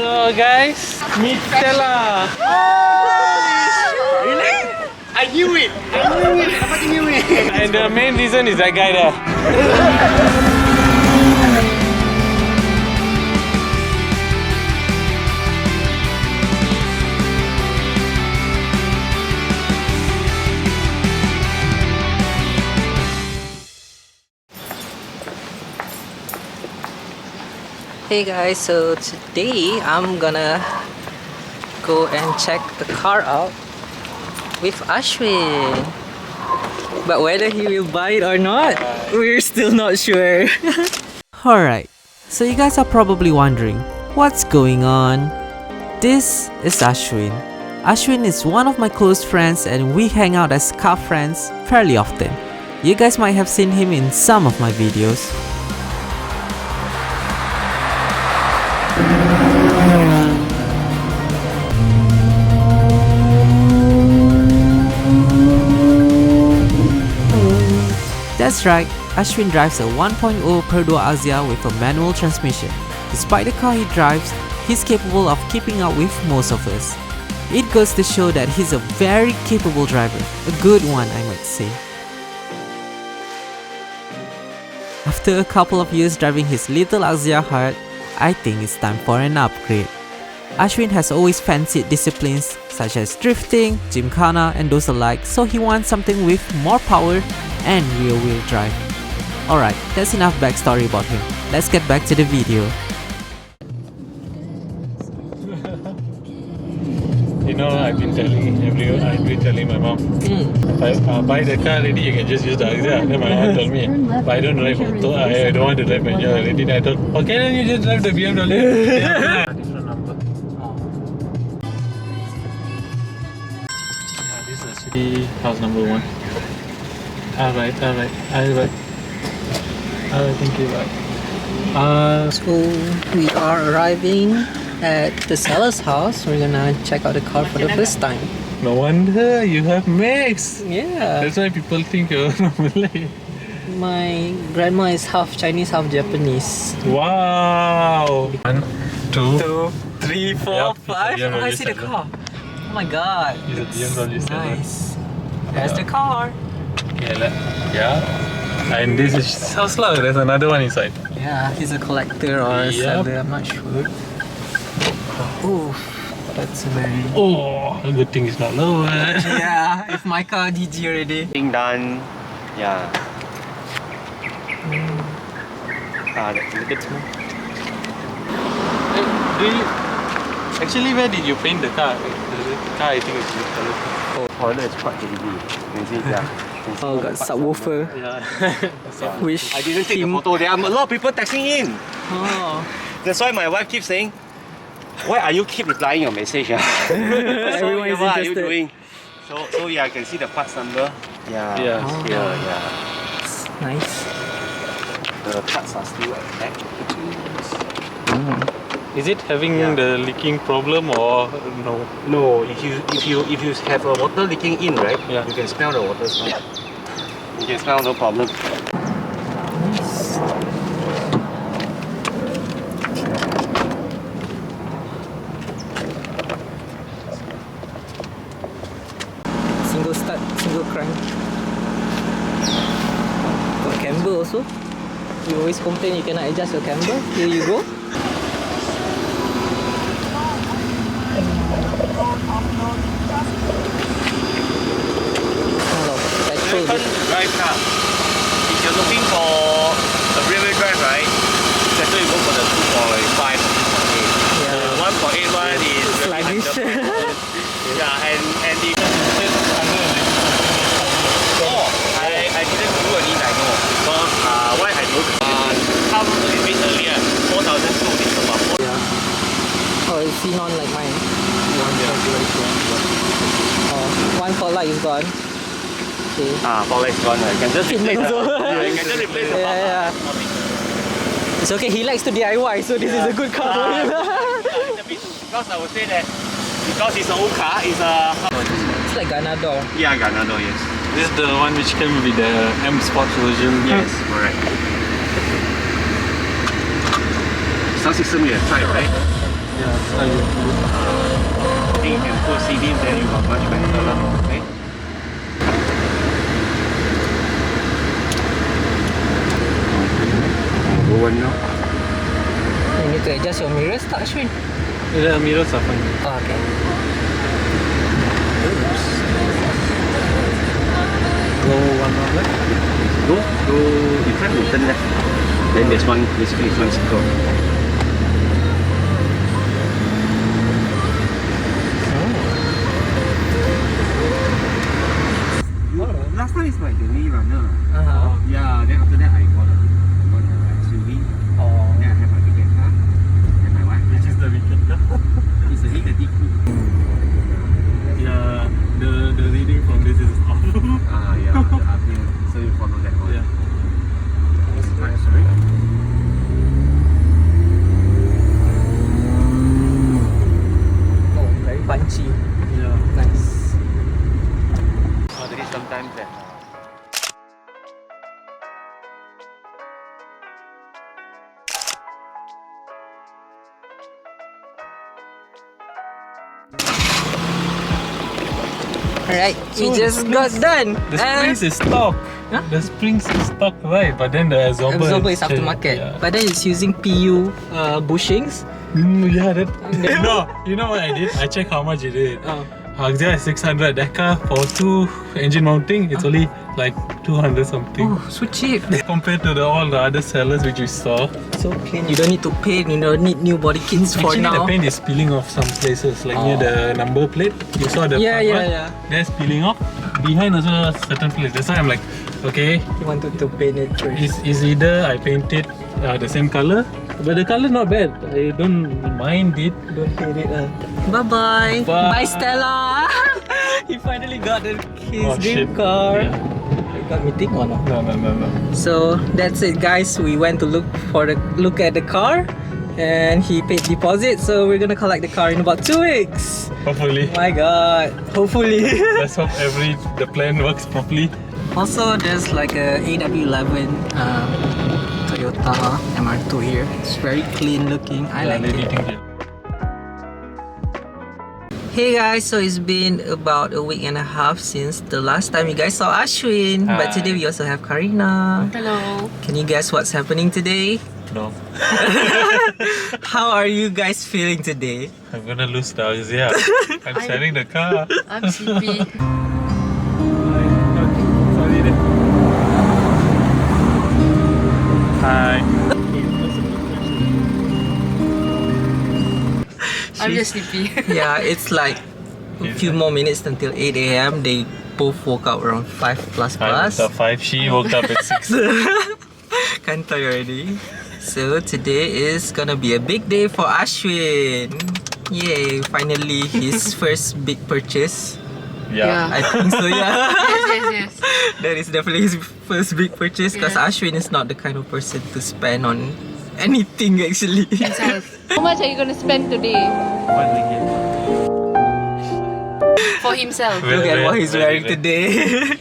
So guys, meet Stella. Really? I knew it! I fucking knew it! And the main reason is that guy there. Hey guys, so today I'm gonna go and check the car out with Ashwin. But whether he will buy it or not, we're still not sure. Alright, so you guys are probably wondering, what's going on? This is Ashwin. Ashwin is one of my close friends and we hang out as car friends fairly often. You guys might have seen him in some of my videos. That's right, Ashwin drives a 1.0 Perdua Azia with a manual transmission. Despite the car he drives, he's capable of keeping up with most of us. It goes to show that he's a very capable driver, a good one I might say. After a couple of years driving his little Azia Heart, I think it's time for an upgrade. Ashwin has always fancied disciplines such as drifting, gymkhana and those alike, so he wants something with more power and rear-wheel drive. Alright, that's enough backstory about him. Let's get back to the video. You know, I've been telling my mom, if I buy the car already, you can just use the Azia. Then my mom told me, but I don't drive auto, I don't want to drive manual already. Then I told, okay, then you just drive the BMW. Yeah, different number. Yeah, this is actually house number 1. Alright, thank you, bye. So we are arriving at the seller's house. We're gonna check out the car for the first time. No wonder you have Max. Yeah. That's why people think you're Malay. My grandma is half Chinese, half Japanese. Wow. 1, 2, 3, 4, Yep, 5. it's a Oh, I BMW see the seller. car. Oh my god. It's a BMW seller. Nice. There's the car. Yeah. And this is Tesla. There's another one inside. Yeah, he's a collector or a seller, I'm not sure. Oh, that's very... Oh, a good thing it's not low. Yeah, if my car DG already. Thing done. Yeah. That's a bit small. Actually, where did you paint the car? The car, I think, is blue color. Oh, toilet is quite heavy. You can see, yeah. Oh, got subwoofer. Yeah. Wish I didn't take the photo. There are a lot of people texting in. Oh. That's why my wife keeps saying, why are you keep replying your message? Everyone is what are you interested. doing? So yeah, I can see the parts number. Yeah. Yeah. Oh. Yeah. It's nice. The parts are still attached. Is it having the leaking problem or no? No, if you have a water leaking in, right? Yeah. You can smell the water smell. You can smell, no problem. Nice. Single start, single crank. Got camber also. You always complain you cannot adjust your camber. Here you go. Drive car. If you're looking for a rear-wheel drive, right? Better you go for the 2.5 or 2.8. Yeah. The 1.8 one is Sluggish. yeah, and the I didn't do any dyno because why I know come a little bit earlier. 4,002 is about 4. Yeah. Oh, it's xenon like mine. Oh, one for light is gone. Okay. Fog light is gone. I can just replace also. I can just replace the fog. Yeah. It's okay, he likes to DIY, so this is a good car for him. Because I would say that because it's an old car, it's a... It's like Ganador. Yeah, Ganado, yes. This is the one which came with the M Sports version. Yes, correct. Sound system you have tried, right? Yeah, so you I think you can put CD then you got much better lah. Okay. Go on now. You need to adjust your mirrors, tak, Ashwin? the mirrors are fine. Oh, okay. Go one more left. Go in front and turn left. Then there's one, basically it's one circle. Last time it's like the lead runner. Yeah, then after that I got a SUV. Oh. Then I have my weekend car. And my wife. Which is the weekend car? It's a E30 coupe. Yeah, the reading from this is off. Yeah, the RPM. So you follow that one. Yeah. Nice, right? Oh, very punchy. Yeah. Nice. There is sometimes that. Alright, we So just the got done. The springs is stock. Huh? The springs is stock, right? But then the absorber is aftermarket. Yeah. But then it's using PU bushings. Yeah, that. No, you know what I did? I checked how much it is. Oh. Hagzia is 600. That car for 2 engine mounting, it's only like 200 something. Oh, so cheap. Compared to all the other sellers which we saw. So clean. You don't need to paint. You don't need new body kits for Actually, now. the paint is peeling off some places, like near the number plate. You saw the Yeah, front yeah, one? yeah. That's peeling off. Behind also certain place. That's why I'm like, okay, You wanted to paint it first. is either I paint it the same color, but the color not bad. I don't mind it. Don't hate it. Bye-bye. Bye. Bye, Stella. He finally got his dream shit. car. Yeah. You got meeting or not? No. So that's it, guys. We went to look at the car, and he paid deposit. So we're gonna collect the car in about 2 weeks. Hopefully. My God. Hopefully. Let's hope the plan works properly. Also, there's like a AW11 Toyota MR2 here. It's very clean looking. I like it. Hey guys, so it's been about a week and a half since the last time you guys saw Ashwin. But Hi. today we also have Kareena. Hello. Can you guess what's happening today? No. How are you guys feeling today? I'm gonna lose the Axia. I'm selling the car. I'm sleepy. Sorry then. Hi. I'm just sleepy. Yeah, it's like a few more minutes until 8 a.m. They both woke up around 5 plus. I'm at 5. She woke up at 6. Can't tell you already. So today is gonna be a big day for Ashwin. Yay! Finally, his first big purchase. Yeah. I think so. Yeah. yes. That is definitely his first big purchase because Yeah. Ashwin is not the kind of person to spend on anything actually. How much are you gonna spend today? 1 ringgit. For himself. Look at what he's Very wearing today.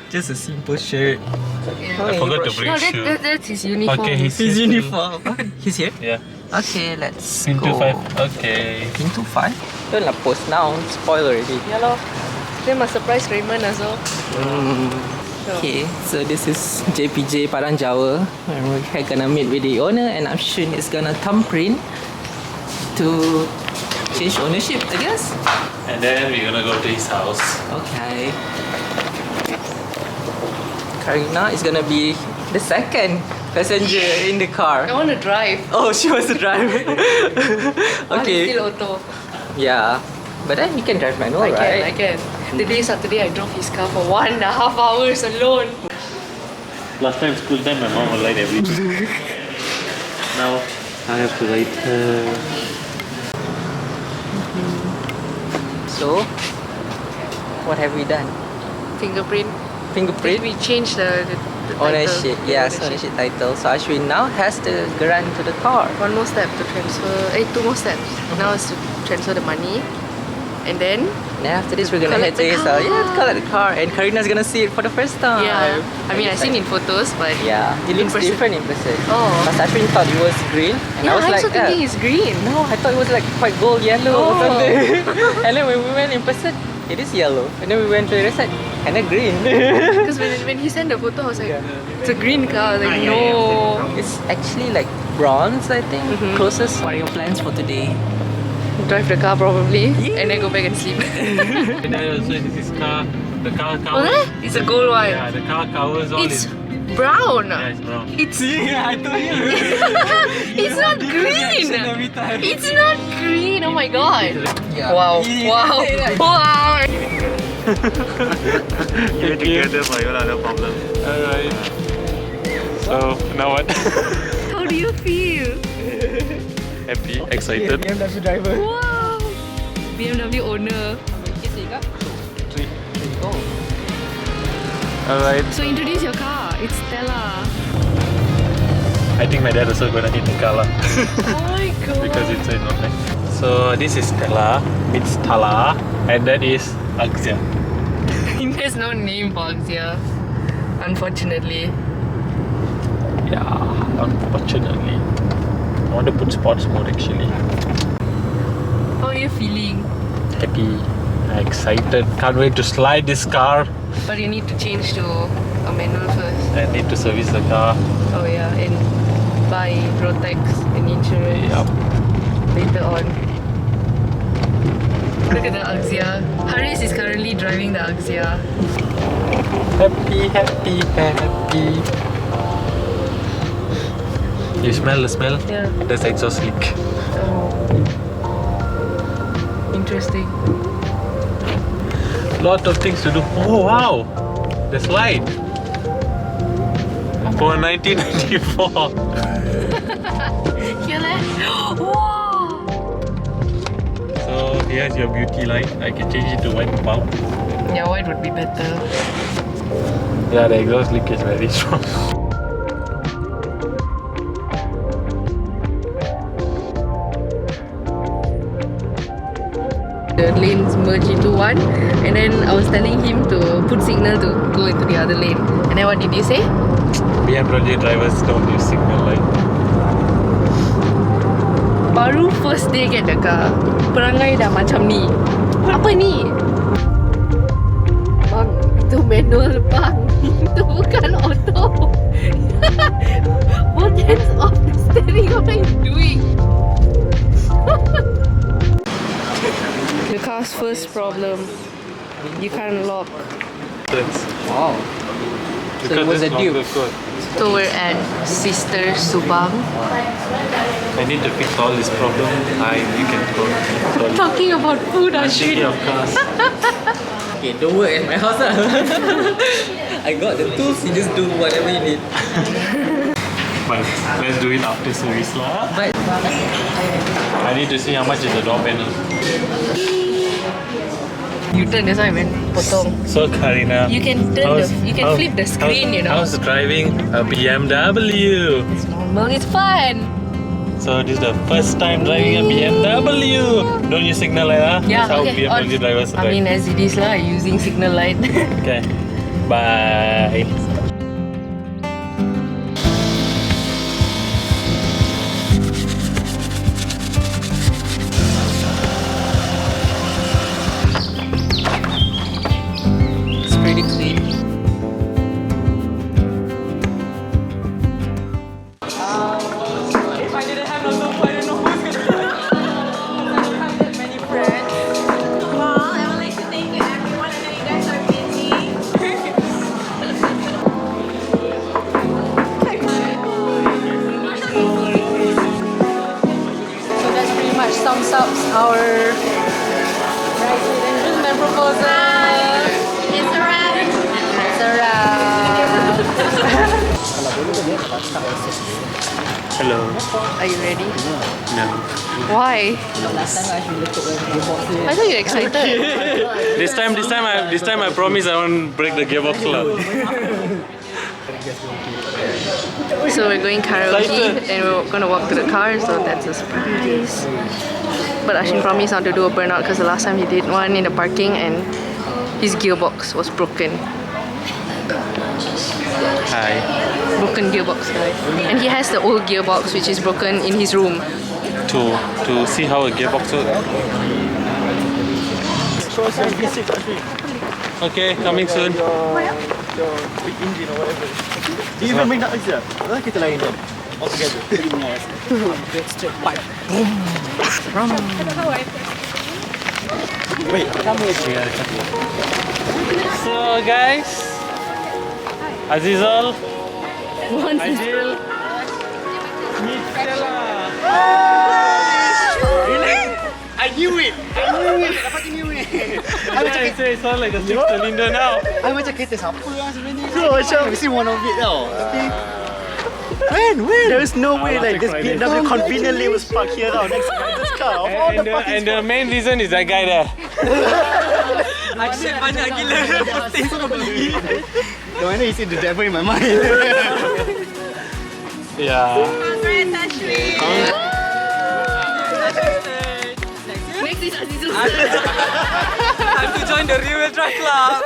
Just a simple shirt. Yeah. Oh, I forgot to he bring No, shoes. that's his uniform. Okay, His uniform. He's here? Yeah. Okay, let's Into go. 5. Okay. Into 5? Don't lah post now. Spoil already. Yeah lor. Then must surprise Raymond also. Okay, so this is JPJ Padang Jawa. And we're gonna meet with the owner, and Ashwin is gonna thumbprint to change ownership, I guess. And then we're gonna go to his house. Okay. Kareena is gonna be the second passenger in the I car. want to drive. Oh, she wants to drive. Mine is Okay. still auto. Yeah. But then you can drive manual, I right? can. Today Saturday I drove his car for 1.5 hours alone. Last time school time, my mom would light everything. Now I have to light her. So, what have we done? Fingerprint. Fingerprint? We changed the Ownership, title. yes, ownership title. So Ashwin now has the grant to the car. One more step to transfer. 2 more steps. Now is to transfer the money. And then after this, we're gonna head Collect to the his car. house. Yeah, collect the car. And Kareena's gonna see it for the first time. yeah, I mean I've seen in photos, but Yeah, it looks person. different in person. Oh. But Ashwin thought it was green, and yeah, I was I'm like, also thinking it's green. no, I thought it was like quite gold yellow or Oh. something. And then when we went in person, it is yellow. And then we went to the other side, kinda green. Because when he sent the photo, I was like, it's a green car. I was like, no. It's actually like bronze, I think. Mhm. Closest. What are your plans for today? Drive the car probably, and then go back and sleep. And then also his car, the car Oh, covers. there? It's a gold one. Yeah, the car covers all It's his. brown. Yeah, it's brown. It's Yeah, I told you. it's not green. Every time. It's not green. Oh my god. Yeah. Wow. Wow. Wow. Get together for you, no problem. Alright. So, now what? How do you feel? Happy, excited. BMW driver. Wow. BMW owner. Alright. So introduce your car. It's Stella. I think my dad also gonna need the car lah. Oh my god. Because it's in online. So this is Stella, means Tala, and that is Axia. There's no name for Axia, unfortunately. Yeah, unfortunately. I want to put sports mode actually. How are you feeling? Happy, excited, can't wait to slide this car. But you need to change to a manual first. I need to service the car. Oh yeah, and buy road tax and insurance Yup. later on. Look at the Axia. Hariz is currently driving the Axia. Happy, happy, happy. You smell the smell? Yeah. That's exhaust leak. Oh. Interesting. Lot of things to do. Oh wow! The slide! For 1994. Hear that? Wow! So here's your beauty light. I can change it to white pump. Yeah, white would be better. Yeah, the exhaust leak is very strong. The lanes merge into one, and then I was telling him to put signal to go into the other lane. And then what did you say? BMW drivers don't use signal light. Baru first day get the car, perangai dah macam ni. Apa ni? Bang, itu manual bang. Itu bukan auto. Both hands off the steering. What are you doing? The car's first problem. You can't lock. Wow. So it was a dupe. So we're at Sister Subang. I need to fix all this problem. You can go. Sorry. Talking about food, I'm taking Ashwin. of cars. Okay, don't work at my house. I got the tools, you just do whatever you need. But let's do it after service lah. But I need to see how much is the door panel. You turn this way, man. Potong. So Kareena, You can turn you can flip the screen, you know. How's driving a BMW? It's normal, it's fun. So this is the first time driving a BMW. Don't use signal light, huh? Yeah, That's how okay. BMW drivers I mean, drive. as it is lah, using signal light. Okay, bye. it's pretty clean. If I didn't have no sofa, I don't know who's gonna do it. I don't have that many friends. Well, I would like to thank you everyone. I know you guys are busy. So that's pretty much sums up our ride with engine proposal. It's a wrap. It's a wrap. Hello. Are you ready? No. Why? Last time I actually looked at the gearbox. I thought you were excited. This time I promise I won't break the gearbox lah. So we're going karaoke Excited. and we're gonna walk to the car, so that's a surprise. but Ashwin promised not to do a burnout because the last time he did one in the parking and his gearbox was broken. Hi. Broken gearbox, guys. And he has the old gearbox which is broken in his room. To see how a gearbox works. Okay, coming soon. Big engine or whatever. Do you even make that noise here? Well, kita lain kan? All together. Straight pipe. Wait, come here. So guys, Azizal, Adil, meet Stella. Really? I knew it! I fucking knew it! I say it's all like a 6-cylinder now. I macam kereta siapa lah sebenarnya. So macam mesti one of it tau. Tapi when? There is no way like this BMW conveniently was parked here tau next to this car. Of all the parking And the main reason is that guy there. Action banyak gila. No wonder you see the devil in my mind. Yeah. Congrats, Ashwin. Next is Azizul. Time to join the rear wheel drive club.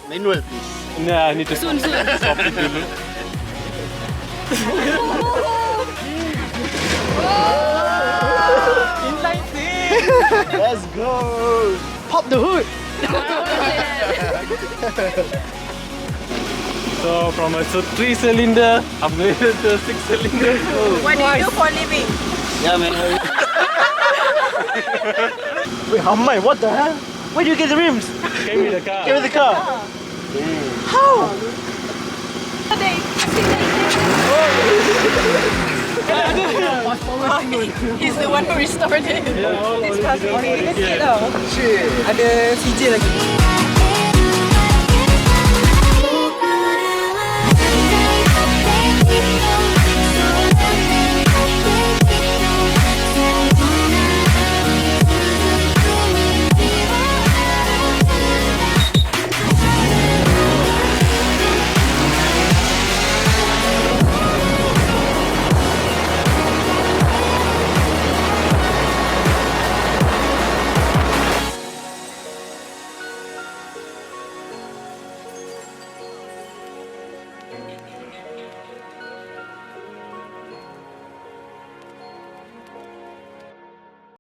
Manual please. Nah, I need to Soon. stop it dulu. Let's go. Pop the hood. So from a 3-cylinder, upgraded to a 6-cylinder. What do you do for a living? Yeah man. Wait, Hamai, what the hell? Where do you get the rims? Came with the car. Give me the car. How? He's the one who restored it. Yeah, all This car's original. okay. Yeah. Ada CJ lagi.